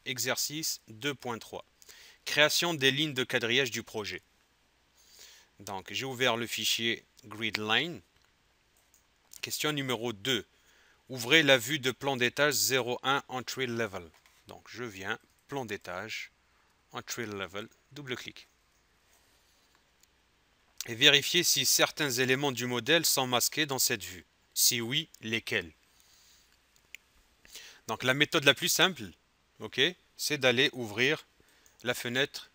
Exercice 2.3. Création des lignes de quadrillage du projet. Donc, j'ai ouvert le fichier GridLine. Question numéro 2. Ouvrez la vue de plan d'étage 01 Entry Level. Donc, je viens, plan d'étage, Entry Level, double-clic. Et vérifiez si certains éléments du modèle sont masqués dans cette vue. Si oui, lesquels? Donc, la méthode la plus simple, ok, c'est d'aller ouvrir la fenêtre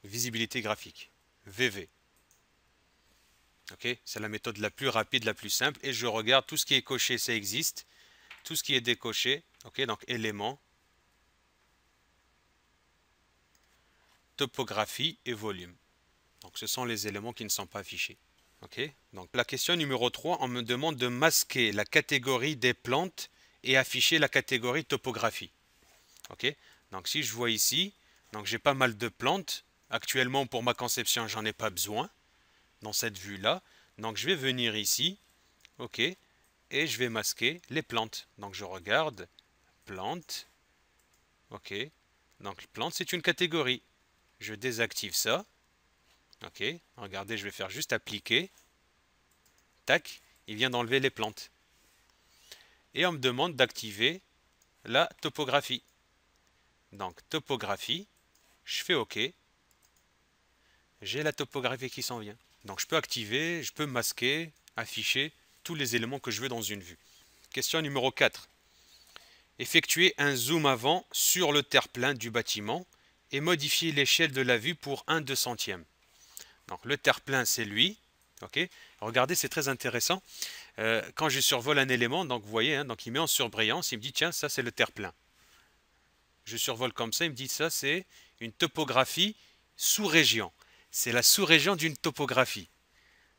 visibilité graphique, VV. Ok, c'est la méthode la plus rapide, la plus simple. Et je regarde tout ce qui est coché, ça existe. Tout ce qui est décoché, ok, donc éléments, topographie et volume. Donc ce sont les éléments qui ne sont pas affichés. Ok, donc la question numéro 3, on me demande de masquer la catégorie des plantes et afficher la catégorie topographie. Ok, donc si je vois ici, donc j'ai pas mal de plantes. Actuellement pour ma conception, j'en ai pas besoin dans cette vue-là. Donc je vais venir ici, ok, et je vais masquer les plantes. Donc je regarde, plantes, ok, donc plantes c'est une catégorie. Je désactive ça, ok, regardez je vais faire juste appliquer, tac, il vient d'enlever les plantes. Et on me demande d'activer la topographie. Donc topographie, je fais ok, j'ai la topographie qui s'en vient. Donc je peux activer, je peux masquer, afficher tous les éléments que je veux dans une vue. Question numéro 4. Effectuer un zoom avant sur le terre-plein du bâtiment et modifier l'échelle de la vue pour 1/200e. Donc le terre-plein c'est lui. Ok. Regardez, c'est très intéressant. Quand je survole un élément, donc vous voyez, hein, donc il met en surbrillance, il me dit tiens, ça c'est le terre-plein. Je survole comme ça, il me dit ça c'est une topographie sous-région. C'est la sous-région d'une topographie.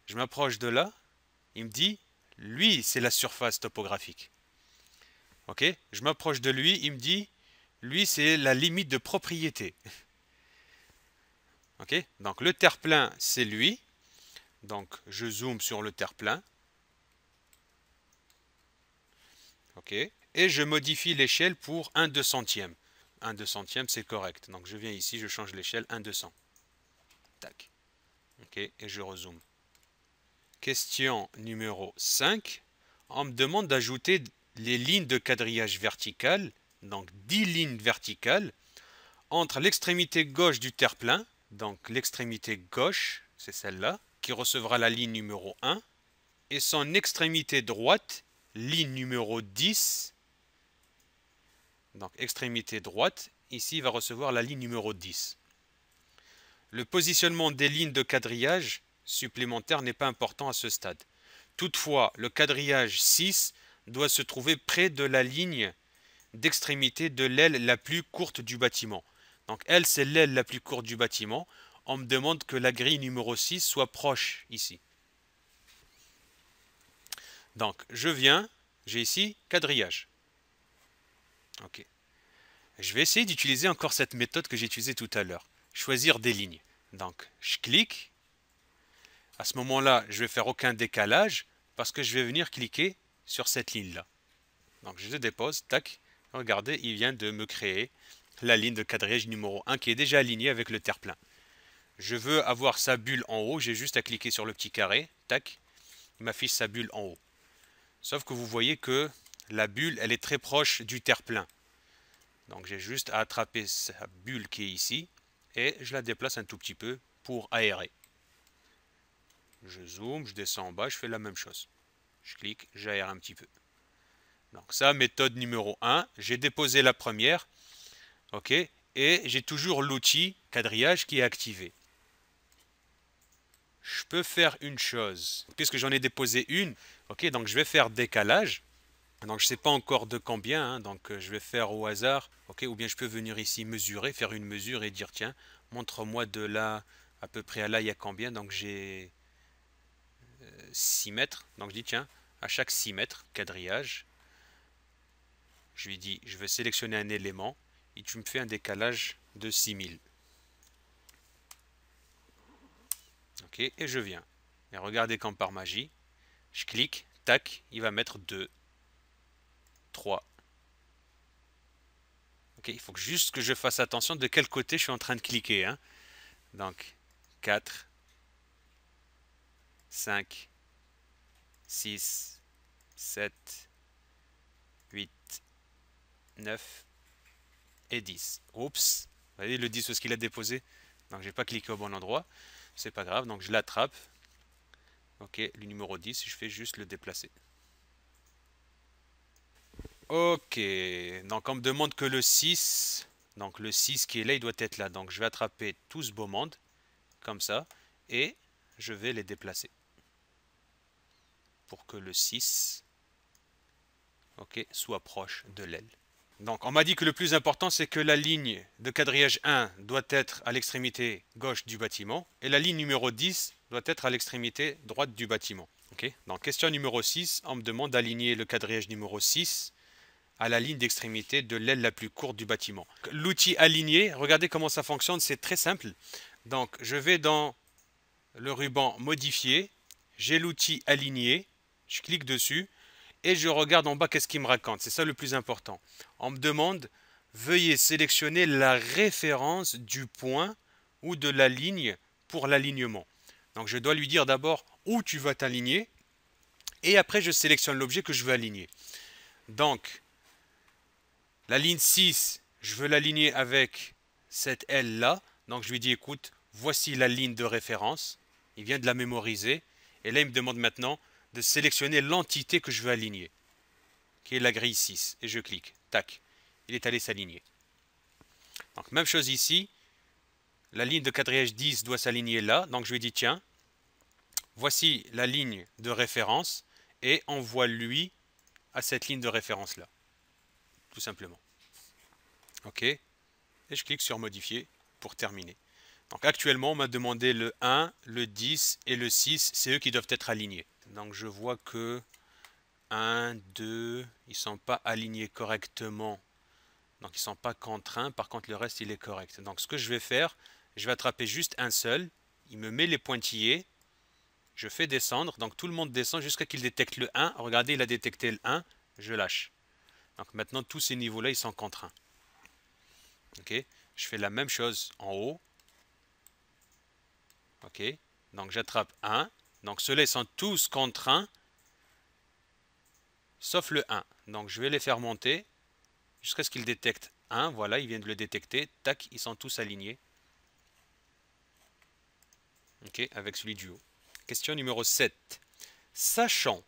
Je m'approche de là, il me dit lui c'est la surface topographique. Ok, je m'approche de lui, il me dit lui c'est la limite de propriété. Ok, donc le terre-plein c'est lui. Donc je zoome sur le terre-plein. Ok, et je modifie l'échelle pour 1/200e. 1/200e c'est correct. Donc je viens ici, je change l'échelle 1/200. Tac. Ok, et je rezoome. Question numéro 5. On me demande d'ajouter les lignes de quadrillage verticales, donc 10 lignes verticales, entre l'extrémité gauche du terre-plein, donc l'extrémité gauche, c'est celle-là, qui recevra la ligne numéro 1, et son extrémité droite, ligne numéro 10, donc extrémité droite, ici va recevoir la ligne numéro 10. Le positionnement des lignes de quadrillage supplémentaires n'est pas important à ce stade. Toutefois, le quadrillage 6 doit se trouver près de la ligne d'extrémité de l'aile la plus courte du bâtiment. Donc elle, c'est l'aile la plus courte du bâtiment. On me demande que la grille numéro 6 soit proche ici. Donc je viens, j'ai ici quadrillage. Ok. Je vais essayer d'utiliser encore cette méthode que j'ai utilisée tout à l'heure. Choisir des lignes. Donc je clique. À ce moment-là, je vais faire aucun décalage parce que je vais venir cliquer sur cette ligne-là. Donc je dépose, tac. Regardez, il vient de me créer la ligne de quadrillage numéro 1 qui est déjà alignée avec le terre-plein. Je veux avoir sa bulle en haut, j'ai juste à cliquer sur le petit carré, tac, il m'affiche sa bulle en haut. Sauf que vous voyez que la bulle, elle est très proche du terre-plein. Donc j'ai juste à attraper sa bulle qui est ici et je la déplace un tout petit peu pour aérer. Je zoome, je descends en bas, je fais la même chose. Je clique, j'aère un petit peu. Donc ça, méthode numéro 1, j'ai déposé la première, ok, et j'ai toujours l'outil quadrillage qui est activé. Je peux faire une chose, puisque j'en ai déposé une, ok, donc je vais faire décalage. Donc je ne sais pas encore de combien, hein, donc je vais faire au hasard, ok, ou bien je peux venir ici mesurer, faire une mesure et dire tiens, montre-moi de là à peu près à là il y a combien, donc j'ai 6 mètres, donc je dis tiens, à chaque 6 mètres, quadrillage, je lui dis je veux sélectionner un élément et tu me fais un décalage de 6000. Ok, et je viens. Et regardez comme par magie, je clique, tac, il va mettre 2, 3. Ok, Ok, il faut juste que je fasse attention de quel côté je suis en train de cliquer, hein. Donc 4, 5, 6, 7, 8, 9 et 10. Oups, vous voyez le 10 où est-ce qu'il a déposé? Donc j'ai pas cliqué au bon endroit. C'est pas grave, donc je l'attrape. Ok, le numéro 10, je fais juste le déplacer. Ok, donc on me demande que le 6, donc le 6 qui est là, il doit être là. Donc je vais attraper tout ce beau monde, comme ça, et je vais les déplacer. Pour que le 6, ok, soit proche de l'aile. Donc on m'a dit que le plus important c'est que la ligne de quadrillage 1 doit être à l'extrémité gauche du bâtiment et la ligne numéro 10 doit être à l'extrémité droite du bâtiment. Okay. Donc question numéro 6, on me demande d'aligner le quadrillage numéro 6 à la ligne d'extrémité de l'aile la plus courte du bâtiment. L'outil aligner, regardez comment ça fonctionne, c'est très simple. Donc je vais dans le ruban modifier, j'ai l'outil aligner, je clique dessus et je regarde en bas qu'est-ce qu'il me raconte. C'est ça le plus important. On me demande, veuillez sélectionner la référence du point ou de la ligne pour l'alignement. Donc je dois lui dire d'abord où tu vas t'aligner et après je sélectionne l'objet que je veux aligner. Donc la ligne 6, je veux l'aligner avec cette aile là. Donc je lui dis écoute, voici la ligne de référence. Il vient de la mémoriser et là il me demande maintenant de sélectionner l'entité que je veux aligner, qui est la grille 6, et je clique, tac, il est allé s'aligner. Donc même chose ici, la ligne de quadrillage 10 doit s'aligner là, donc je lui dis tiens, voici la ligne de référence, et envoie-lui à cette ligne de référence là, tout simplement. Ok, et je clique sur modifier pour terminer. Donc actuellement on m'a demandé le 1, le 10 et le 6, c'est eux qui doivent être alignés. Donc je vois que 1, 2, ils ne sont pas alignés correctement. Donc ils ne sont pas contraints, par contre le reste il est correct. Donc ce que je vais faire, je vais attraper juste un seul, il me met les pointillés, je fais descendre, donc tout le monde descend jusqu'à qu'il détecte le 1. Regardez, il a détecté le 1, je lâche. Donc maintenant tous ces niveaux-là ils sont contraints. Ok, je fais la même chose en haut. Ok, donc j'attrape 1, donc ceux-là ils sont tous contraints, sauf le 1. Donc je vais les faire monter jusqu'à ce qu'ils détectent 1, voilà, ils viennent de le détecter, tac, ils sont tous alignés. Ok, avec celui du haut. Question numéro 7. Sachant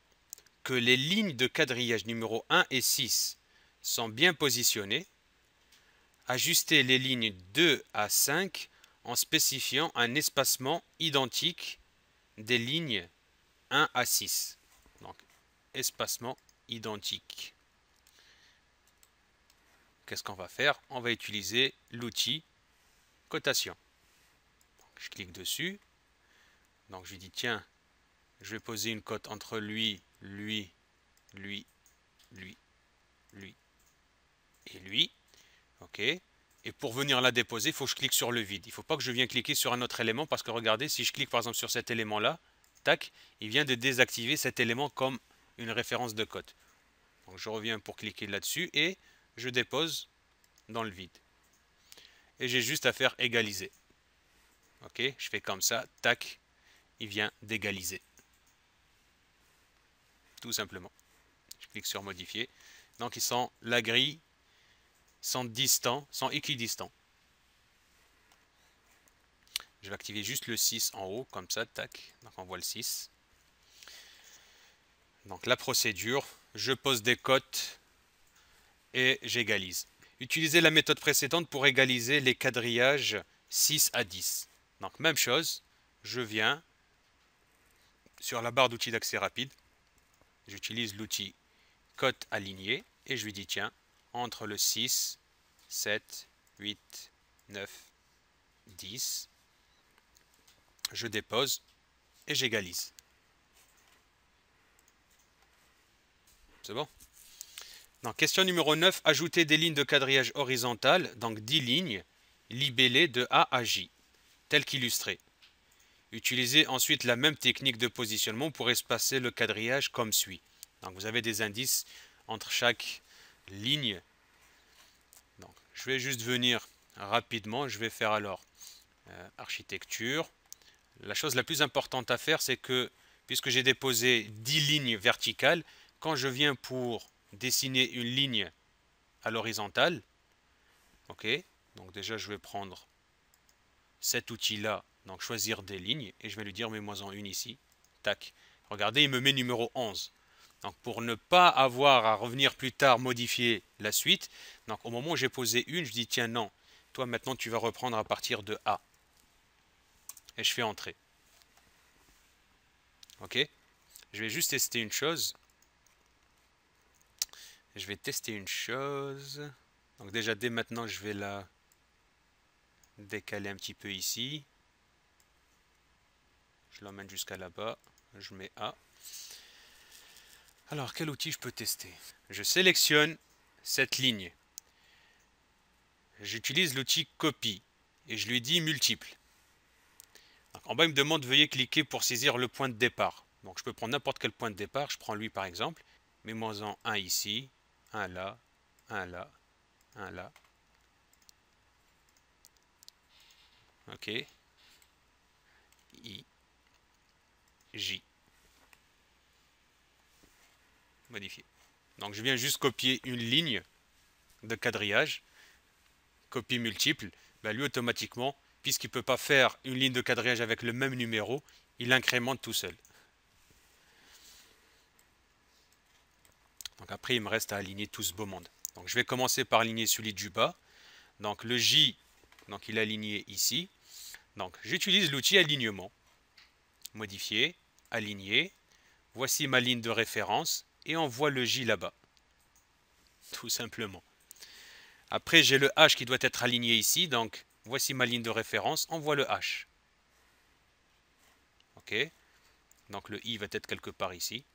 que les lignes de quadrillage numéro 1 et 6 sont bien positionnées, ajustez les lignes 2 à 5 en spécifiant un espacement identique des lignes 1 à 6. Donc, espacement identique. Qu'est-ce qu'on va faire? On va utiliser l'outil cotation. Donc, je clique dessus. Donc, je lui dis, tiens, je vais poser une cote entre lui, lui, lui, lui, lui et lui. OK. Et pour venir la déposer, il faut que je clique sur le vide. Il ne faut pas que je vienne cliquer sur un autre élément parce que regardez, si je clique par exemple sur cet élément-là, tac, il vient de désactiver cet élément comme une référence de cote. Donc je reviens pour cliquer là-dessus et je dépose dans le vide. Et j'ai juste à faire égaliser. OK, je fais comme ça, tac, il vient d'égaliser. Tout simplement. Je clique sur modifier. Donc ils sont la grille, sont distants, sont équidistants. Je vais activer juste le 6 en haut, comme ça, tac. Donc on voit le 6. Donc la procédure, je pose des cotes et j'égalise. Utilisez la méthode précédente pour égaliser les quadrillages 6 à 10. Donc même chose, je viens sur la barre d'outils d'accès rapide, j'utilise l'outil cote aligné et je lui dis tiens, entre le 6, 7, 8, 9, 10, je dépose et j'égalise. C'est bon? Donc, question numéro 9, ajouter des lignes de quadrillage horizontales, donc 10 lignes, libellées de A à J, telles qu'illustrées. Utilisez ensuite la même technique de positionnement pour espacer le quadrillage comme suit. Donc, vous avez des indices entre chaque ligne. Donc, je vais juste venir rapidement. Je vais faire alors architecture. La chose la plus importante à faire, c'est que puisque j'ai déposé 10 lignes verticales, quand je viens pour dessiner une ligne à l'horizontale, ok, donc déjà je vais prendre cet outil-là, donc choisir des lignes, et je vais lui dire mets-moi-en une ici, tac. Regardez, il me met numéro 11. Donc pour ne pas avoir à revenir plus tard modifier la suite, donc au moment où j'ai posé une, je dis tiens non, toi maintenant tu vas reprendre à partir de A. Et je fais entrer. Ok? Je vais juste tester une chose. Je vais tester une chose. Donc déjà dès maintenant je vais la décaler un petit peu ici. Je l'emmène jusqu'à là-bas. Je mets A. Alors quel outil je peux tester? Je sélectionne cette ligne. J'utilise l'outil copie et je lui dis multiple. Donc, en bas il me demande veuillez cliquer pour saisir le point de départ. Donc je peux prendre n'importe quel point de départ. Je prends lui par exemple. Mets-moi-en un ici, un là, un là, un là. Ok. I, J. Modifier. Donc je viens juste copier une ligne de quadrillage. Copie multiple. Ben, lui automatiquement, puisqu'il ne peut pas faire une ligne de quadrillage avec le même numéro, il incrémente tout seul. Donc après il me reste à aligner tout ce beau monde. Donc je vais commencer par aligner celui du bas. Donc le J, donc il est aligné ici. Donc j'utilise l'outil alignement. Modifier, aligner. Voici ma ligne de référence et on voit le J là-bas. Tout simplement. Après j'ai le H qui doit être aligné ici. Donc voici ma ligne de référence. On voit le H. Ok. Donc le I va être quelque part ici.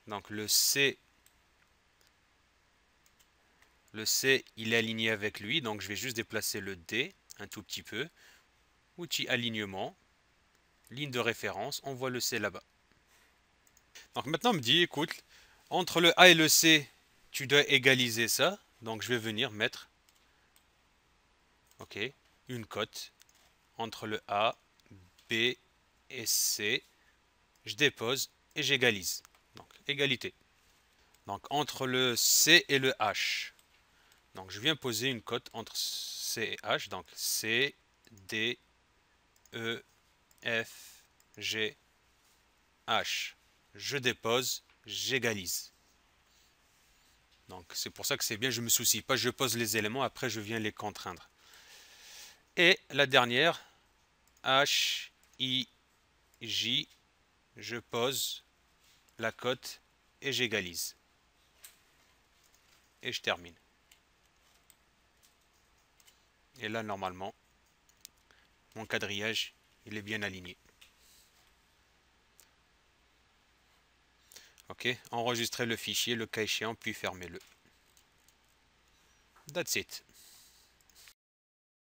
Donc le C, il est aligné avec lui. Donc je vais juste déplacer le D un tout petit peu. Outil alignement. Ligne de référence. On voit le C là-bas. Donc maintenant on me dit, écoute, entre le A et le C, tu dois égaliser ça. Donc je vais venir mettre, ok, une cote entre le A, B et C. Je dépose et j'égalise. Donc égalité. Donc entre le C et le H. Donc je viens poser une cote entre C et H. Donc C, D, E, F, G, H. Je dépose, j'égalise. Donc c'est pour ça que c'est bien, je ne me soucie pas, je pose les éléments, après je viens les contraindre. Et la dernière, H, I, J, je pose la cote et j'égalise. Et je termine. Et là, normalement, mon quadrillage, il est bien aligné. Ok, enregistrez le fichier, le cas échéant, puis fermez-le. That's it.